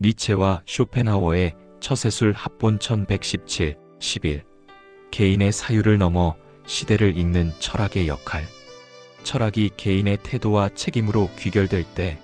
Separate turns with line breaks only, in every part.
니체와 쇼펜하우어의 처세술 합본 1117, 11. 개인의 사유를 넘어 시대를 읽는 철학의 역할. 철학이 개인의 태도와 책임으로 귀결될 때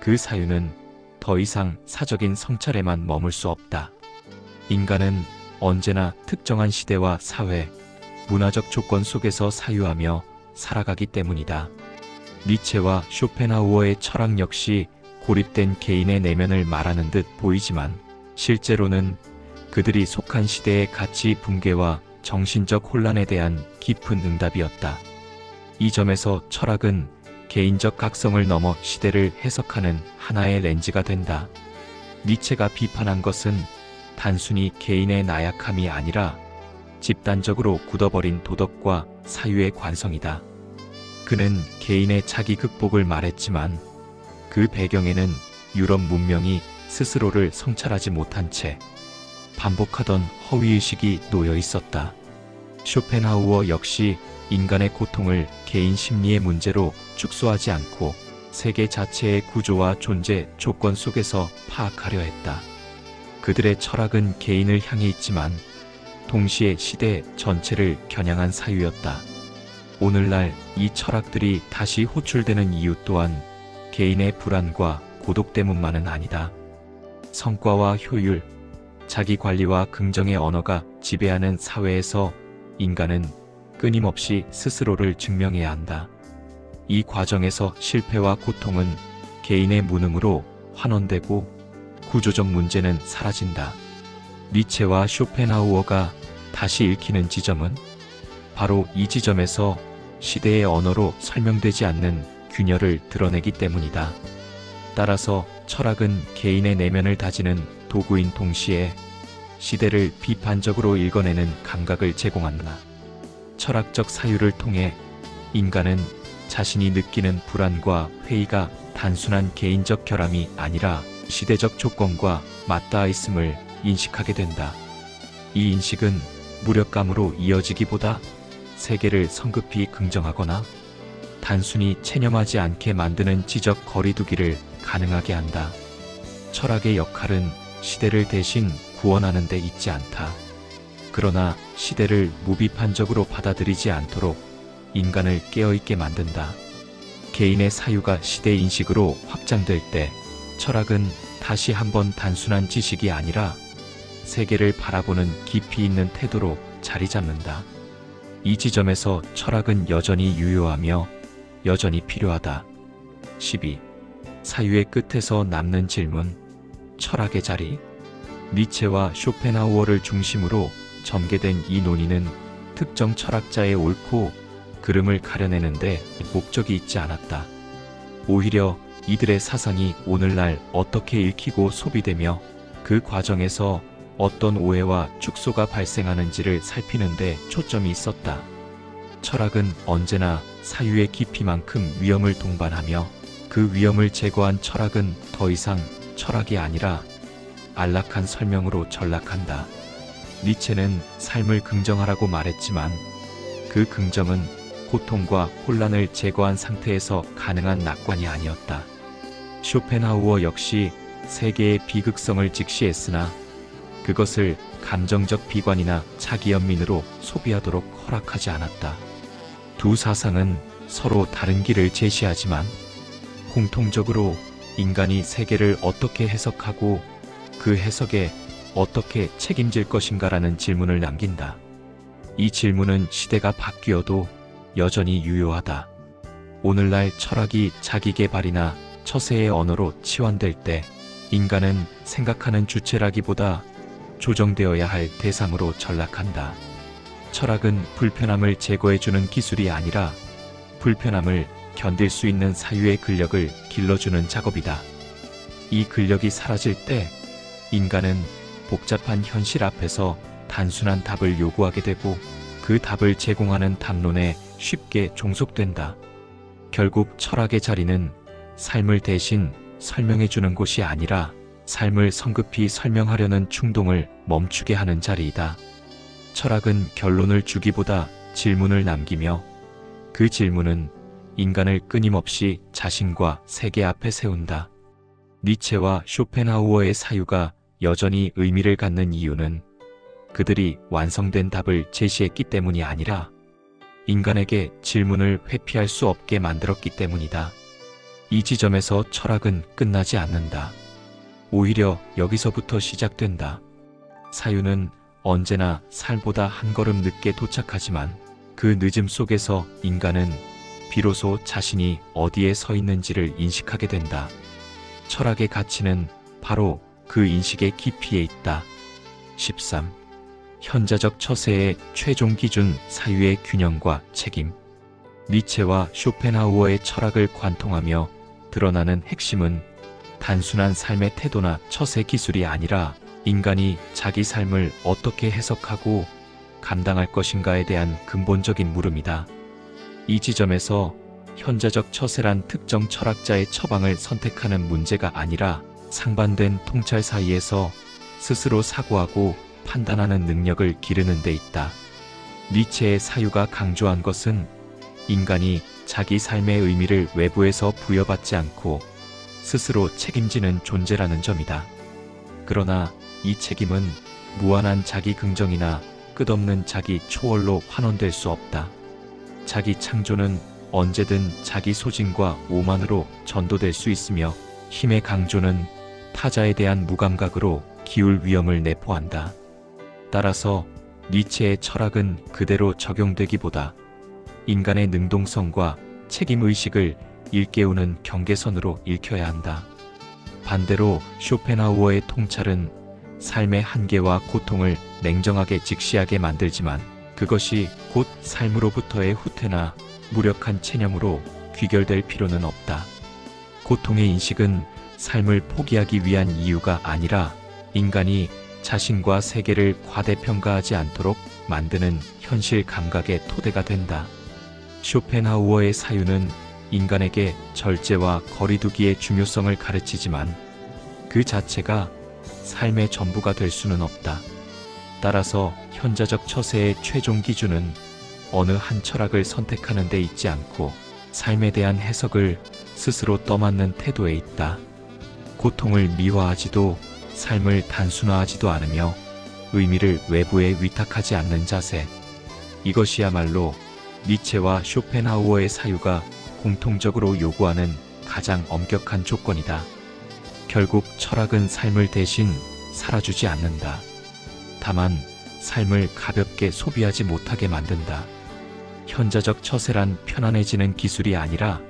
그 사유는 더 이상 사적인 성찰에만 머물 수 없다. 인간은 언제나 특정한 시대와 사회, 문화적 조건 속에서 사유하며 살아가기 때문이다. 니체와 쇼펜하우어의 철학 역시 고립된 개인의 내면을 말하는 듯 보이지만 실제로는 그들이 속한 시대의 가치 붕괴와 정신적 혼란에 대한 깊은 응답이었다. 이 점에서 철학은 개인적 각성을 넘어 시대를 해석하는 하나의 렌즈가 된다. 니체가 비판한 것은 단순히 개인의 나약함이 아니라 집단적으로 굳어버린 도덕과 사유의 관성이다. 그는 개인의 자기 극복을 말했지만 그 배경에는 유럽 문명이 스스로를 성찰하지 못한 채 반복하던 허위의식이 놓여 있었다. 쇼펜하우어 역시 인간의 고통을 개인 심리의 문제로 축소하지 않고 세계 자체의 구조와 존재 조건 속에서 파악하려 했다. 그들의 철학은 개인을 향해 있지만 동시에 시대 전체를 겨냥한 사유였다. 오늘날 이 철학들이 다시 호출되는 이유 또한 개인의 불안과 고독 때문만은 아니다. 성과와 효율, 자기 관리와 긍정의 언어가 지배하는 사회에서 인간은 끊임없이 스스로를 증명해야 한다. 이 과정에서 실패와 고통은 개인의 무능으로 환원되고 구조적 문제는 사라진다. 니체와 쇼펜하우어가 다시 읽히는 지점은 바로 이 지점에서 시대의 언어로 설명되지 않는 균열을 드러내기 때문이다. 따라서 철학은 개인의 내면을 다지는 도구인 동시에 시대를 비판적으로 읽어내는 감각을 제공한다. 철학적 사유를 통해 인간은 자신이 느끼는 불안과 회의가 단순한 개인적 결함이 아니라 시대적 조건과 맞닿아 있음을 인식하게 된다. 이 인식은 무력감으로 이어지기보다 세계를 성급히 긍정하거나 단순히 체념하지 않게 만드는 지적 거리두기를 가능하게 한다. 철학의 역할은 시대를 대신 구원하는 데 있지 않다. 그러나 시대를 무비판적으로 받아들이지 않도록 인간을 깨어있게 만든다. 개인의 사유가 시대 인식으로 확장될 때 철학은 다시 한번 단순한 지식이 아니라 세계를 바라보는 깊이 있는 태도로 자리 잡는다. 이 지점에서 철학은 여전히 유효하며 여전히 필요하다. 12. 사유의 끝에서 남는 질문, 철학의 자리. 니체와 쇼펜하우어를 중심으로 전개된 이 논의는 특정 철학자의 옳고 그름을 가려내는데 목적이 있지 않았다. 오히려 이들의 사상이 오늘날 어떻게 읽히고 소비되며 그 과정에서 어떤 오해와 축소가 발생하는지를 살피는 데 초점이 있었다. 철학은 언제나 사유의 깊이만큼 위험을 동반하며 그 위험을 제거한 철학은 더 이상 철학이 아니라 안락한 설명으로 전락한다. 니체는 삶을 긍정하라고 말했지만 그 긍정은 고통과 혼란을 제거한 상태에서 가능한 낙관이 아니었다. 쇼펜하우어 역시 세계의 비극성을 직시했으나 그것을 감정적 비관이나 자기연민으로 소비하도록 허락하지 않았다. 두 사상은 서로 다른 길을 제시하지만 공통적으로 인간이 세계를 어떻게 해석하고 그 해석에 어떻게 책임질 것인가라는 질문을 남긴다. 이 질문은 시대가 바뀌어도 여전히 유효하다. 오늘날 철학이 자기계발이나 처세의 언어로 치환될 때 인간은 생각하는 주체라기보다 조정되어야 할 대상으로 전락한다. 철학은 불편함을 제거해주는 기술이 아니라 불편함을 견딜 수 있는 사유의 근력을 길러주는 작업이다. 이 근력이 사라질 때 인간은 복잡한 현실 앞에서 단순한 답을 요구하게 되고 그 답을 제공하는 담론에 쉽게 종속된다. 결국 철학의 자리는 삶을 대신 설명해주는 곳이 아니라 삶을 성급히 설명하려는 충동을 멈추게 하는 자리이다. 철학은 결론을 주기보다 질문을 남기며 그 질문은 인간을 끊임없이 자신과 세계 앞에 세운다. 니체와 쇼펜하우어의 사유가 여전히 의미를 갖는 이유는 그들이 완성된 답을 제시했기 때문이 아니라 인간에게 질문을 회피할 수 없게 만들었기 때문이다. 이 지점에서 철학은 끝나지 않는다. 오히려 여기서부터 시작된다. 사유는 언제나 삶보다 한 걸음 늦게 도착하지만 그 늦음 속에서 인간은 비로소 자신이 어디에 서 있는지를 인식하게 된다. 철학의 가치는 바로 그 인식의 깊이에 있다. 13. 현자적 처세의 최종 기준 사유의 균형과 책임. 니체와 쇼펜하우어의 철학을 관통하며 드러나는 핵심은 단순한 삶의 태도나 처세 기술이 아니라 인간이 자기 삶을 어떻게 해석하고 감당할 것인가에 대한 근본적인 물음이다. 이 지점에서 현자적 처세란 특정 철학자의 처방을 선택하는 문제가 아니라 상반된 통찰 사이에서 스스로 사고하고 판단하는 능력을 기르는 데 있다. 니체의 사유가 강조한 것은 인간이 자기 삶의 의미를 외부에서 부여받지 않고 스스로 책임지는 존재라는 점이다. 그러나 이 책임은 무한한 자기 긍정이나 끝없는 자기 초월로 환원될 수 없다. 자기 창조는 언제든 자기 소진과 오만으로 전도될 수 있으며 힘의 강조는 타자에 대한 무감각으로 기울 위험을 내포한다. 따라서 니체의 철학은 그대로 적용되기보다 인간의 능동성과 책임의식을 일깨우는 경계선으로 읽혀야 한다. 반대로 쇼펜하우어의 통찰은 삶의 한계와 고통을 냉정하게 직시하게 만들지만 그것이 곧 삶으로부터의 후퇴나 무력한 체념으로 귀결될 필요는 없다. 고통의 인식은 삶을 포기하기 위한 이유가 아니라 인간이 자신과 세계를 과대평가하지 않도록 만드는 현실 감각의 토대가 된다. 쇼펜하우어의 사유는 인간에게 절제와 거리두기의 중요성을 가르치지만 그 자체가 삶의 전부가 될 수는 없다. 따라서 현자적 처세의 최종 기준은 어느 한 철학을 선택하는 데 있지 않고 삶에 대한 해석을 스스로 떠맡는 태도에 있다. 고통을 미화하지도 삶을 단순화하지도 않으며 의미를 외부에 위탁하지 않는 자세. 이것이야말로 니체와 쇼펜하우어의 사유가 공통적으로 요구하는 가장 엄격한 조건이다. 결국 철학은 삶을 대신 살아주지 않는다. 다만 삶을 가볍게 소비하지 못하게 만든다. 현자적 처세란 편안해지는 기술이 아니라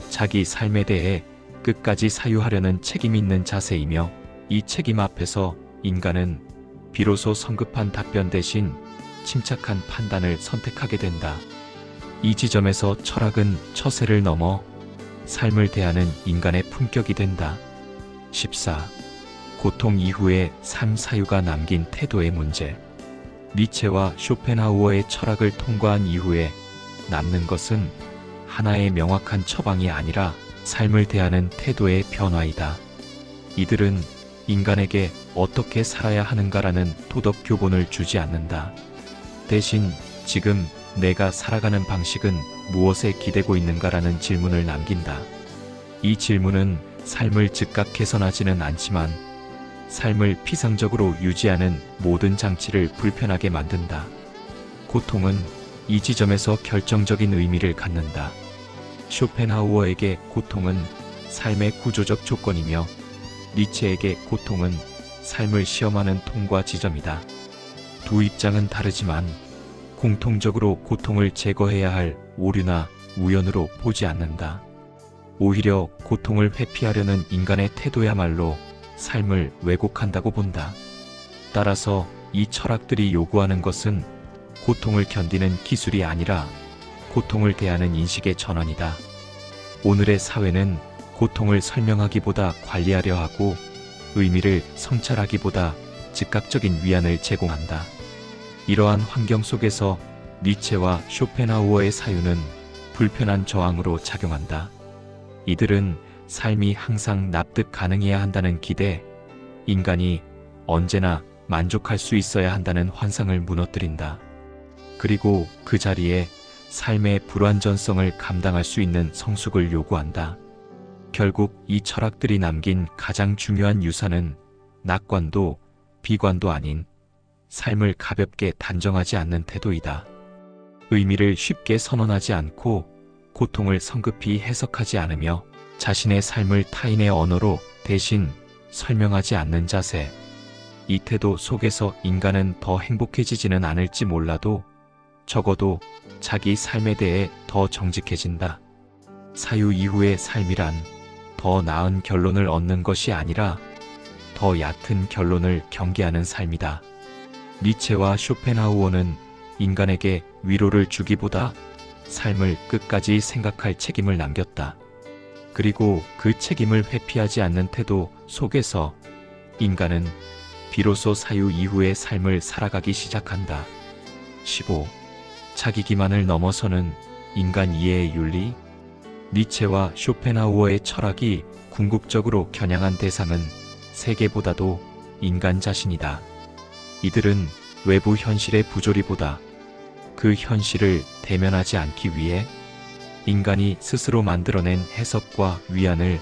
자기 삶에 대해 끝까지 사유하려는 책임 있는 자세이며 이 책임 앞에서 인간은 비로소 성급한 답변 대신 침착한 판단을 선택하게 된다. 이 지점에서 철학은 처세를 넘어 삶을 대하는 인간의 품격이 된다. 14. 고통 이후의 삶 사유가 남긴 태도의 문제. 니체와 쇼펜하우어의 철학을 통과한 이후에 남는 것은 하나의 명확한 처방이 아니라 삶을 대하는 태도의 변화이다. 이들은 인간에게 어떻게 살아야 하는가라는 도덕 교본을 주지 않는다. 대신 지금 내가 살아가는 방식은 무엇에 기대고 있는가라는 질문을 남긴다. 이 질문은 삶을 즉각 개선하지는 않지만 삶을 피상적으로 유지하는 모든 장치를 불편하게 만든다. 고통은 이 지점에서 결정적인 의미를 갖는다. 쇼펜하우어에게 고통은 삶의 구조적 조건이며 니체에게 고통은 삶을 시험하는 통과 지점이다. 두 입장은 다르지만 공통적으로 고통을 제거해야 할 오류나 우연으로 보지 않는다. 오히려 고통을 회피하려는 인간의 태도야말로 삶을 왜곡한다고 본다. 따라서 이 철학들이 요구하는 것은 고통을 견디는 기술이 아니라 고통을 대하는 인식의 전환이다. 오늘의 사회는 고통을 설명하기보다 관리하려 하고 의미를 성찰하기보다 즉각적인 위안을 제공한다. 이러한 환경 속에서 니체와 쇼펜하우어의 사유는 불편한 저항으로 작용한다. 이들은 삶이 항상 납득 가능해야 한다는 기대, 인간이 언제나 만족할 수 있어야 한다는 환상을 무너뜨린다. 그리고 그 자리에 삶의 불완전성을 감당할 수 있는 성숙을 요구한다. 결국 이 철학들이 남긴 가장 중요한 유산은 낙관도 비관도 아닌 삶을 가볍게 단정하지 않는 태도이다. 의미를 쉽게 선언하지 않고 고통을 성급히 해석하지 않으며 자신의 삶을 타인의 언어로 대신 설명하지 않는 자세. 이 태도 속에서 인간은 더 행복해지지는 않을지 몰라도 적어도 자기 삶에 대해 더 정직해진다. 사유 이후의 삶이란 더 나은 결론을 얻는 것이 아니라 더 얕은 결론을 경계하는 삶이다. 니체와 쇼펜하우어는 인간에게 위로를 주기보다 삶을 끝까지 생각할 책임을 남겼다. 그리고 그 책임을 회피하지 않는 태도 속에서 인간은 비로소 사유 이후의 삶을 살아가기 시작한다. 15. 자기 기만을 넘어서는 인간 이해의 윤리. 니체와 쇼펜하우어의 철학이 궁극적으로 겨냥한 대상은 세계보다도 인간 자신이다. 이들은 외부 현실의 부조리보다 그 현실을 대면하지 않기 위해 인간이 스스로 만들어낸 해석과 위안을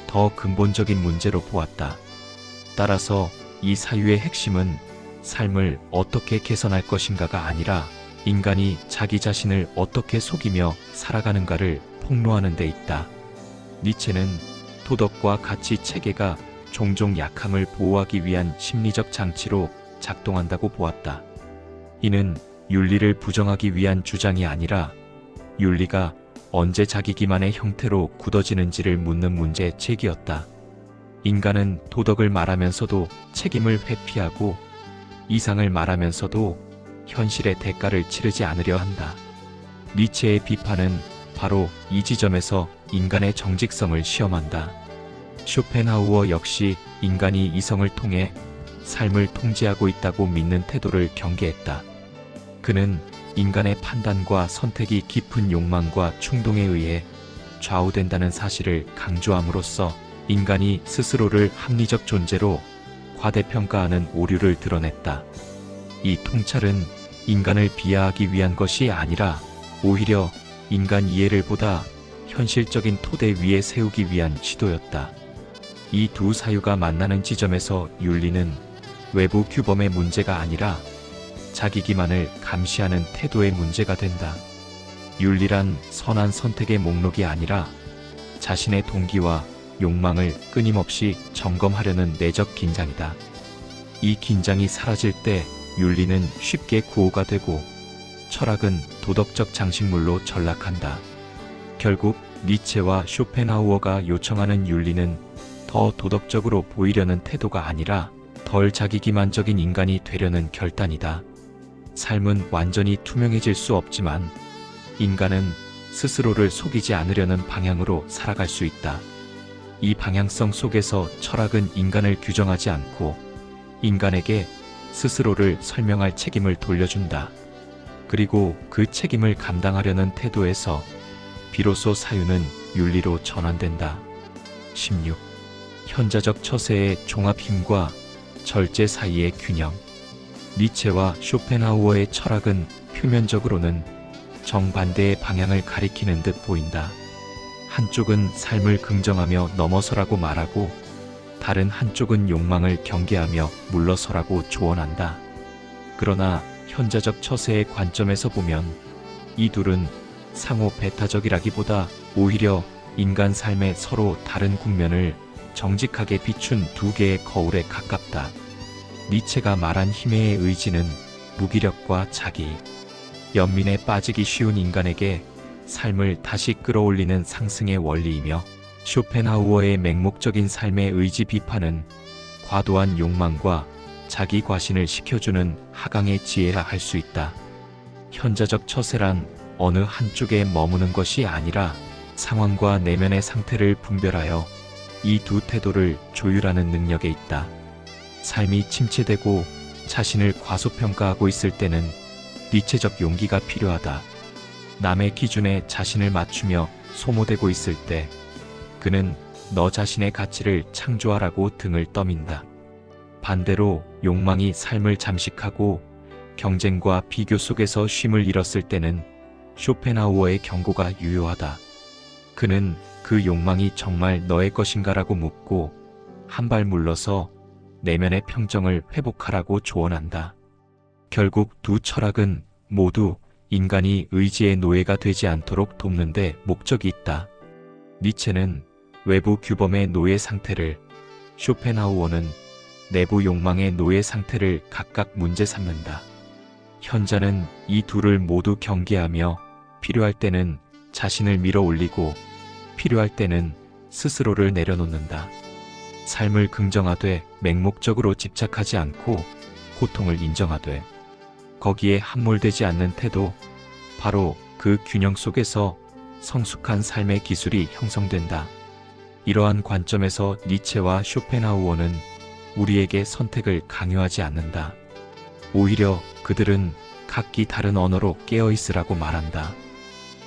더 근본적인 문제로 보았다. 따라서 이 사유의 핵심은 삶을 어떻게 개선할 것인가가 아니라 인간이 자기 자신을 어떻게 속이며 살아가는가를 폭로하는 데 있다. 니체는 도덕과 가치 체계가 종종 약함을 보호하기 위한 심리적 장치로 작동한다고 보았다. 이는 윤리를 부정하기 위한 주장이 아니라 윤리가 언제 자기 기만의 형태로 굳어지는지를 묻는 문제 제기였다. 인간은 도덕을 말하면서도 책임을 회피하고 이상을 말하면서도 현실의 대가를 치르지 않으려 한다. 니체의 비판은 바로 이 지점에서 인간의 정직성을 시험한다. 쇼펜하우어 역시 인간이 이성을 통해 삶을 통제하고 있다고 믿는 태도를 경계했다. 그는 인간의 판단과 선택이 깊은 욕망과 충동에 의해 좌우된다는 사실을 강조함으로써 인간이 스스로를 합리적 존재로 과대평가하는 오류를 드러냈다. 이 통찰은 인간을 비하하기 위한 것이 아니라 오히려 인간 이해를 보다 현실적인 토대 위에 세우기 위한 시도였다. 이 두 사유가 만나는 지점에서 윤리는 외부 규범의 문제가 아니라 자기 기만을 감시하는 태도의 문제가 된다. 윤리란 선한 선택의 목록이 아니라 자신의 동기와 욕망을 끊임없이 점검하려는 내적 긴장이다. 이 긴장이 사라질 때 윤리는 쉽게 구호가 되고 철학은 도덕적 장식물로 전락한다. 결국 니체와 쇼펜하우어가 요청하는 윤리는 더 도덕적으로 보이려는 태도가 아니라 덜 자기기만적인 인간이 되려는 결단이다. 삶은 완전히 투명해질 수 없지만 인간은 스스로를 속이지 않으려는 방향으로 살아갈 수 있다. 이 방향성 속에서 철학은 인간을 규정하지 않고 인간에게 스스로를 설명할 책임을 돌려준다. 그리고 그 책임을 감당하려는 태도에서 비로소 사유는 윤리로 전환된다. 16. 현자적 처세의 종합 힘과 절제 사이의 균형. 니체와 쇼펜하우어의 철학은 표면적으로는 정반대의 방향을 가리키는 듯 보인다. 한쪽은 삶을 긍정하며 넘어서라고 말하고 다른 한쪽은 욕망을 경계하며 물러서라고 조언한다. 그러나 현자적 처세의 관점에서 보면 이 둘은 상호 배타적이라기보다 오히려 인간 삶의 서로 다른 국면을 정직하게 비춘 두 개의 거울에 가깝다. 니체가 말한 힘의 의지는 무기력과 자기, 연민에 빠지기 쉬운 인간에게 삶을 다시 끌어올리는 상승의 원리이며 쇼펜하우어의 맹목적인 삶의 의지 비판은 과도한 욕망과 자기 과신을 시켜주는 하강의 지혜라 할 수 있다. 현자적 처세란 어느 한쪽에 머무는 것이 아니라 상황과 내면의 상태를 분별하여 이 두 태도를 조율하는 능력에 있다. 삶이 침체되고 자신을 과소평가하고 있을 때는 니체적 용기가 필요하다. 남의 기준에 자신을 맞추며 소모되고 있을 때 그는 너 자신의 가치를 창조하라고 등을 떠민다. 반대로 욕망이 삶을 잠식하고 경쟁과 비교 속에서 쉼을 잃었을 때는 쇼펜하우어의 경고가 유효하다. 그는 그 욕망이 정말 너의 것인가라고 묻고 한 발 물러서 내면의 평정을 회복하라고 조언한다. 결국 두 철학은 모두 인간이 의지의 노예가 되지 않도록 돕는 데 목적이 있다. 니체는 외부 규범의 노예 상태를, 쇼펜하우어는 내부 욕망의 노예 상태를 각각 문제 삼는다. 현자는 이 둘을 모두 경계하며 필요할 때는 자신을 밀어 올리고 필요할 때는 스스로를 내려놓는다. 삶을 긍정하되 맹목적으로 집착하지 않고 고통을 인정하되 거기에 함몰되지 않는 태도, 바로 그 균형 속에서 성숙한 삶의 기술이 형성된다. 이러한 관점에서 니체와 쇼펜하우어는 우리에게 선택을 강요하지 않는다. 오히려 그들은 각기 다른 언어로 깨어있으라고 말한다.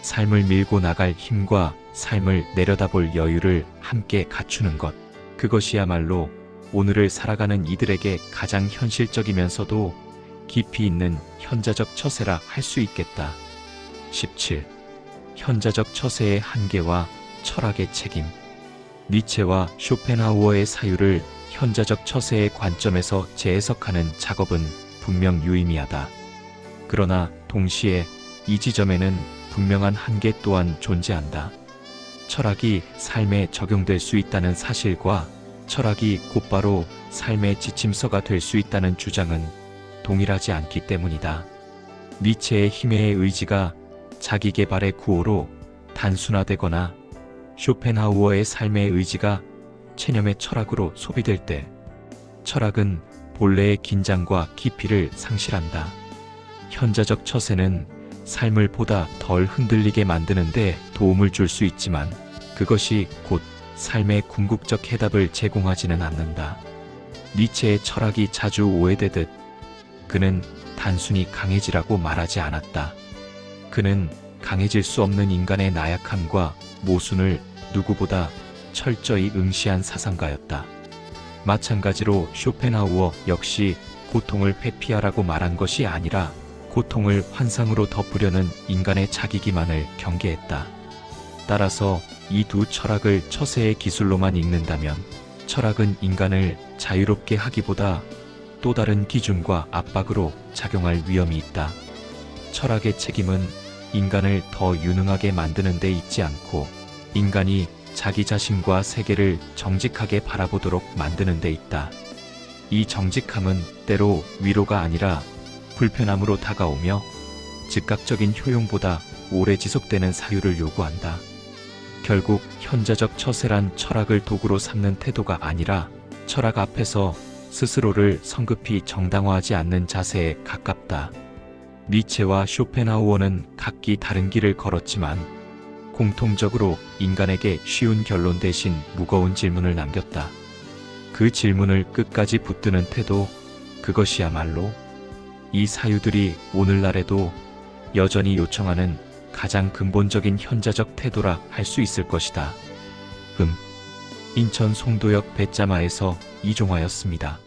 삶을 밀고 나갈 힘과 삶을 내려다볼 여유를 함께 갖추는 것. 그것이야말로 오늘을 살아가는 이들에게 가장 현실적이면서도 깊이 있는 현자적 처세라 할 수 있겠다. 17. 현자적 처세의 한계와 철학의 책임. 니체와 쇼펜하우어의 사유를 현자적 처세의 관점에서 재해석하는 작업은 분명 유의미하다. 그러나 동시에 이 지점에는 분명한 한계 또한 존재한다. 철학이 삶에 적용될 수 있다는 사실과 철학이 곧바로 삶의 지침서가 될 수 있다는 주장은 동일하지 않기 때문이다. 니체의 힘의 의지가 자기 개발의 구호로 단순화되거나 쇼펜하우어의 삶의 의지가 체념의 철학으로 소비될 때 철학은 본래의 긴장과 깊이를 상실한다. 현자적 처세는 삶을 보다 덜 흔들리게 만드는 데 도움을 줄 수 있지만 그것이 곧 삶의 궁극적 해답을 제공하지는 않는다. 니체의 철학이 자주 오해되듯 그는 단순히 강해지라고 말하지 않았다. 그는 강해질 수 없는 인간의 나약함과 모순을 누구보다 철저히 응시한 사상가였다. 마찬가지로 쇼펜하우어 역시 고통을 회피하라고 말한 것이 아니라 고통을 환상으로 덮으려는 인간의 자기기만을 경계했다. 따라서 이 두 철학을 처세의 기술로만 읽는다면 철학은 인간을 자유롭게 하기보다 또 다른 기준과 압박으로 작용할 위험이 있다. 철학의 책임은 인간을 더 유능하게 만드는 데 있지 않고 인간이 자기 자신과 세계를 정직하게 바라보도록 만드는 데 있다. 이 정직함은 때로 위로가 아니라 불편함으로 다가오며 즉각적인 효용보다 오래 지속되는 사유를 요구한다. 결국 현자적 처세란 철학을 도구로 삼는 태도가 아니라 철학 앞에서 스스로를 성급히 정당화하지 않는 자세에 가깝다. 니체와 쇼펜하우어는 각기 다른 길을 걸었지만 공통적으로 인간에게 쉬운 결론 대신 무거운 질문을 남겼다. 그 질문을 끝까지 붙드는 태도, 그것이야말로 이 사유들이 오늘날에도 여전히 요청하는 가장 근본적인 현자적 태도라 할 수 있을 것이다. 인천 송도역 배짜마에서 이종화였습니다.